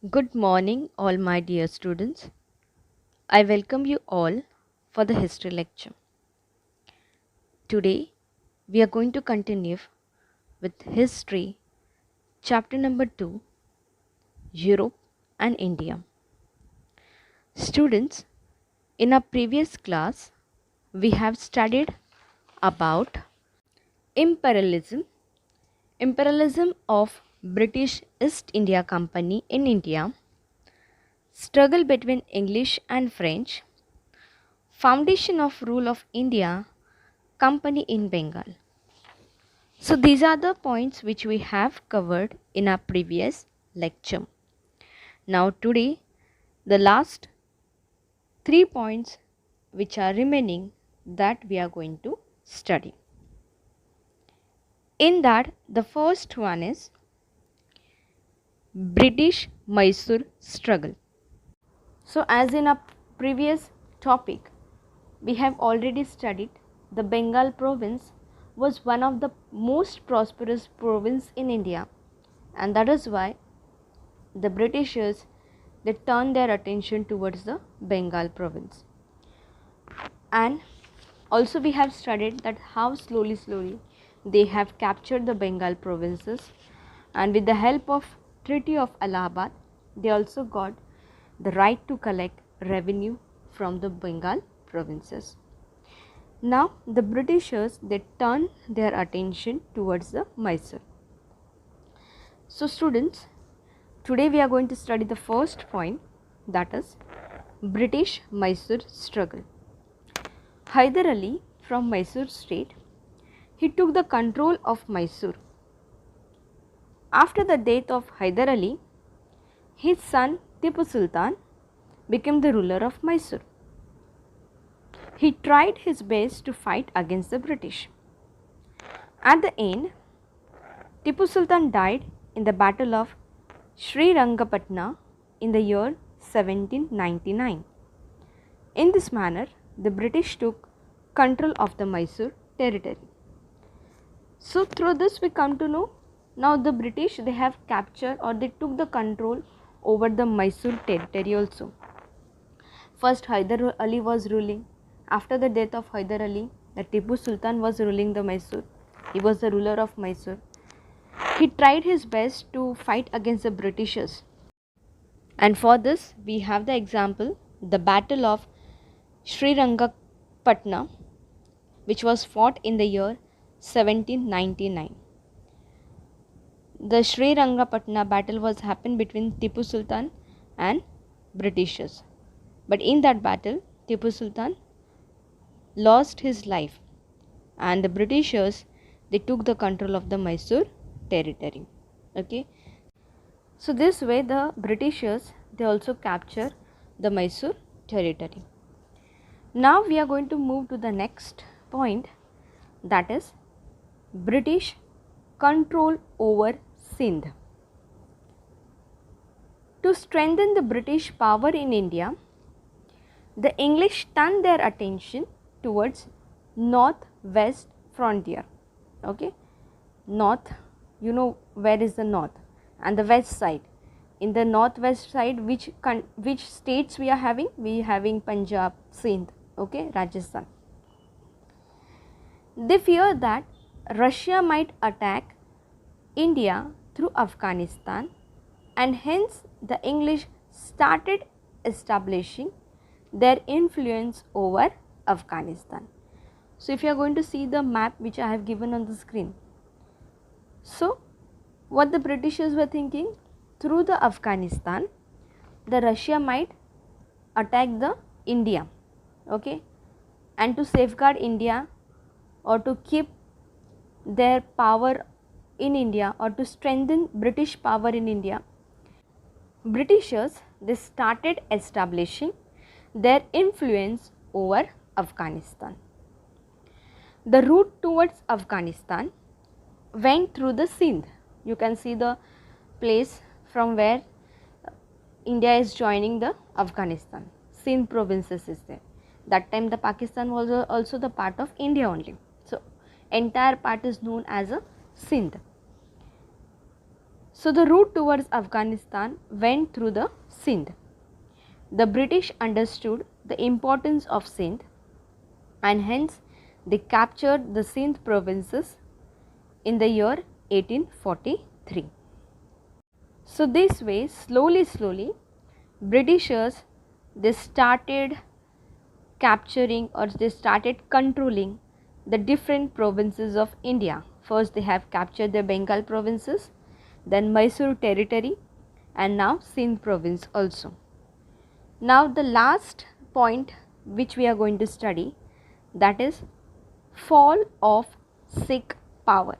Good morning, all my dear students. I welcome you all for the history lecture. Today, we are going to continue with history, chapter number 2, Europe and India. Students, in our previous class, we have studied about imperialism, imperialism of British East India Company in India, struggle between English and French, foundation of rule of India Company in Bengal. So these are the points which we have covered in our previous lecture. Now today the last 3 points which are remaining that we are going to study. In that the first one is British Mysore struggle. So as in our previous topic we have already studied the Bengal province was one of the most prosperous province in India, and that is why the Britishers they turned their attention towards the Bengal province. And also we have studied that how slowly they have captured the Bengal provinces, and with the help of Treaty of Allahabad they also got the right to collect revenue from the Bengal provinces. Now the Britishers they turn their attention towards the Mysore. So students, today we are going to study the first point, that is British Mysore struggle. Hyder Ali from Mysore state, he took the control of Mysore. After the death of Hyder Ali, his son Tipu Sultan became the ruler of Mysore. He tried his best to fight against the British. At the end, Tipu Sultan died in the Battle of Srirangapatna in the year 1799. In this manner, the British took control of the Mysore territory. So through this we come to know now the British they have captured or they took the control over the Mysore territory also. First Hyder Ali was ruling. After the death of Hyder Ali, the Tipu Sultan was ruling the Mysore. He was the ruler of Mysore. He tried his best to fight against the Britishers. And for this we have the example, the Battle of Srirangapatna, which was fought in the year 1799. The Srirangapatna battle was happened between Tipu Sultan and Britishers. But in that battle, Tipu Sultan lost his life and the Britishers they took the control of the Mysore territory. Okay. So this way the Britishers they also capture the Mysore territory. Now we are going to move to the next point, that is British control over Sindh. To strengthen the British power in India, the English turned their attention towards north-west frontier. Okay, north, you know where is the north, and the west side. In the northwest side, which states we are having? We are having Punjab, Sindh, okay, Rajasthan. They fear that Russia might attack India through Afghanistan, and hence the English started establishing their influence over Afghanistan. So if you are going to see the map which I have given on the screen, so what the Britishers were thinking, through the Afghanistan the Russia might attack the India, okay, and to safeguard India or to keep their power in India or to strengthen British power in India, Britishers they started establishing their influence over Afghanistan. The route towards Afghanistan went through the Sindh. You can see the place from where India is joining the Afghanistan. Sindh provinces is there. That time the Pakistan was also the part of India only. So entire part is known as a Sindh. So the route towards Afghanistan went through the Sindh. The British understood the importance of Sindh and hence they captured the Sindh provinces in the year 1843. So this way slowly Britishers they started capturing or they started controlling the different provinces of India. First they have captured the Bengal provinces, then Mysore territory and now Sindh province also. Now the last point which we are going to study, that is fall of Sikh power.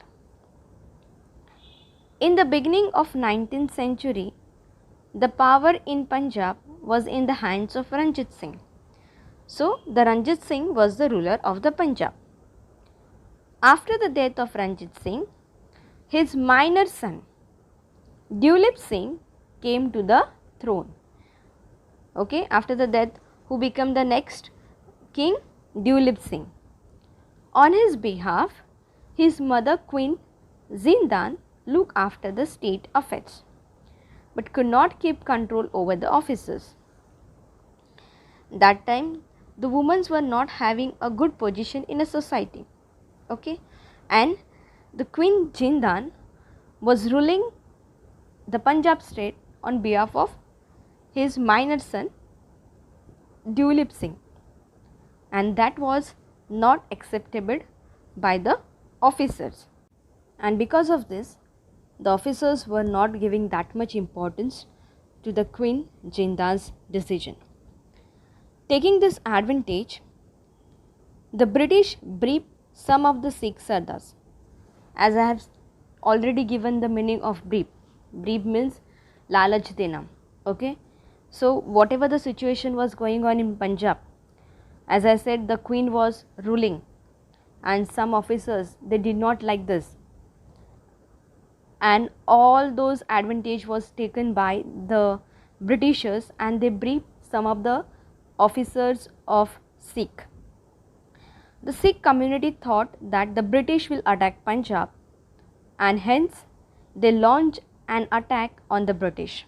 In the beginning of 19th century, the power in Punjab was in the hands of Ranjit Singh. So the Ranjit Singh was the ruler of the Punjab. After the death of Ranjit Singh, his minor son Dulip Singh came to the throne. Okay, after the death, who became the next king? Dulip Singh. On his behalf, his mother Queen Zindan looked after the state affairs, but could not keep control over the officers. That time, the women were not having a good position in a society. Okay, and the Queen Zindan was ruling the Punjab state on behalf of his minor son Dulip Singh, and that was not acceptable by the officers, and because of this the officers were not giving that much importance to the Queen Zindan's decision. Taking this advantage, the British briefed some of the Sikh Sardars. As I have already given the meaning of brief. Brief means lalach dena. Okay. So whatever the situation was going on in Punjab, as I said, the Queen was ruling and some officers they did not like this, and all those advantage was taken by the Britishers and they briefed some of the officers of Sikh. The Sikh community thought that the British will attack Punjab and hence they launched an attack on the British.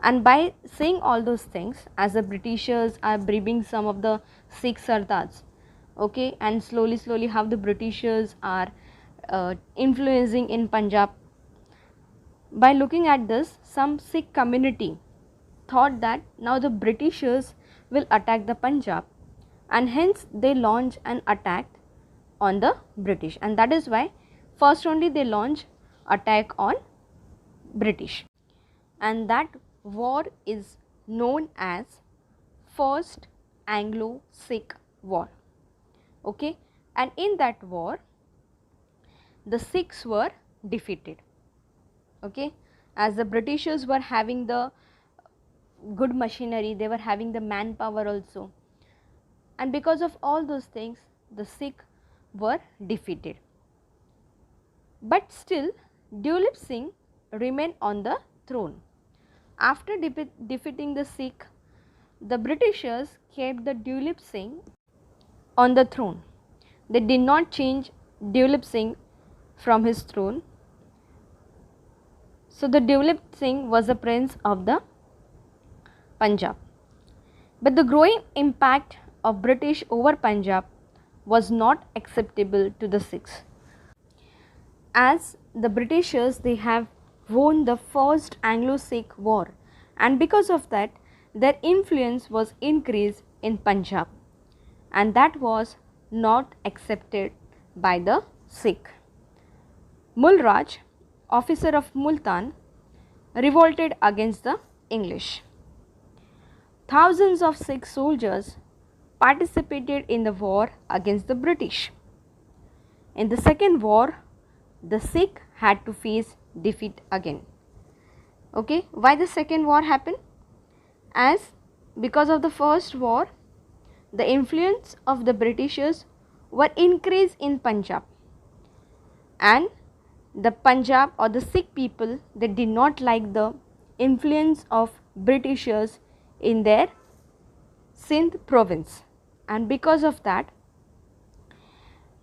And by saying all those things, as the Britishers are briefing some of the Sikh Sardars, okay, and slowly how the Britishers are influencing in Punjab. By looking at this, some Sikh community thought that now the Britishers will attack the Punjab and hence they launch an attack on the British, and that is why first only they launch attack on British, and that war is known as First Anglo-Sikh War. Okay, and in that war the Sikhs were defeated. Okay, as the Britishers were having the good machinery, they were having the manpower also, and because of all those things the Sikh were defeated. But still Dulip Singh remained on the throne. After defeating the Sikh, the Britishers kept the Dulip Singh on the throne. They did not change Dulip Singh from his throne. So the Dulip Singh was the prince of the Punjab. But the growing impact of British over Punjab was not acceptable to the Sikhs. As the Britishers they have won the first Anglo-Sikh war, and because of that their influence was increased in Punjab, and that was not accepted by the Sikh. Mulraj, officer of Multan, revolted against the English. Thousands of Sikh soldiers participated in the war against the British. In the second war, the Sikh had to face defeat again. Okay, why the second war happened? As because of the first war, the influence of the Britishers were increased in Punjab, and the Punjab or the Sikh people they did not like the influence of Britishers in their Sindh province, and because of that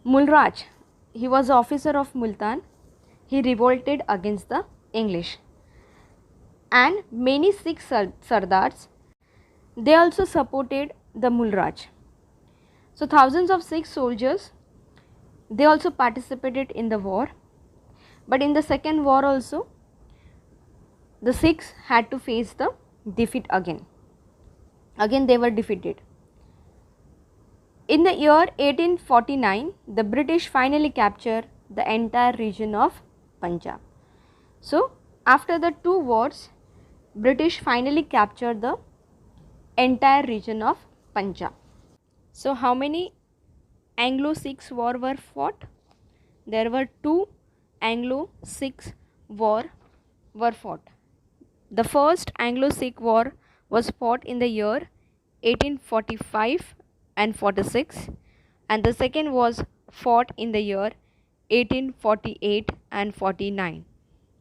Mulraj, he was an officer of Multan, he revolted against the English, and many Sikh Sardars, they also supported the Mulraj. So thousands of Sikh soldiers, they also participated in the war, but in the second war also the Sikhs had to face the defeat again. Again they were defeated. In the year 1849, the British finally captured the entire region of Punjab. So after the two wars, British finally captured the entire region of Punjab. So how many Anglo-Sikh war were fought? There were two Anglo-Sikh war were fought. The first Anglo-Sikh war was fought in the year 1845 and 46, and the second was fought in the year 1848 and 49.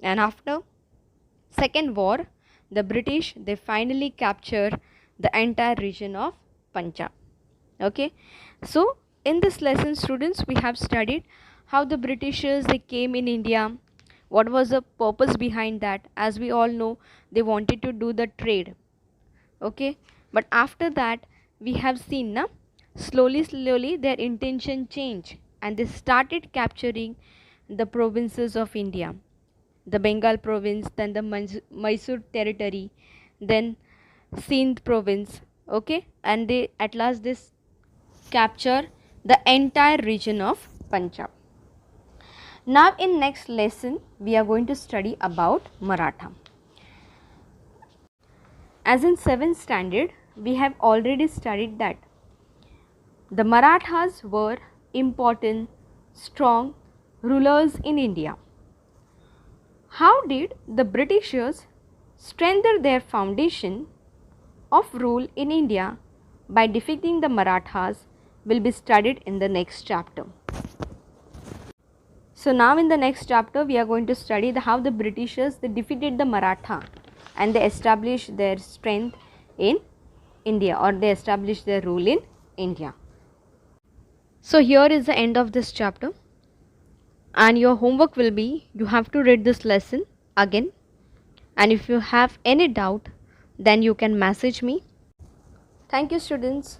And after second war, the British, they finally captured the entire region of Punjab. Okay, so in this lesson, students, we have studied how the Britishers, they came in India. What was the purpose behind that? As we all know, they wanted to do the trade. Okay, but after that we have seen na, slowly their intention changed and they started capturing the provinces of India, the Bengal province, then the Mysore territory, then Sindh province. Okay, and they at last this capture the entire region of Punjab. Now in next lesson we are going to study about Maratha. As in 7th standard, we have already studied that the Marathas were important, strong rulers in India. How did the Britishers strengthen their foundation of rule in India by defeating the Marathas will be studied in the next chapter. So now in the next chapter we are going to study how the Britishers, they defeated the Maratha and they established their strength in India, or they established their rule in India. So here is the end of this chapter, and your homework will be you have to read this lesson again, and if you have any doubt then you can message me. Thank you students.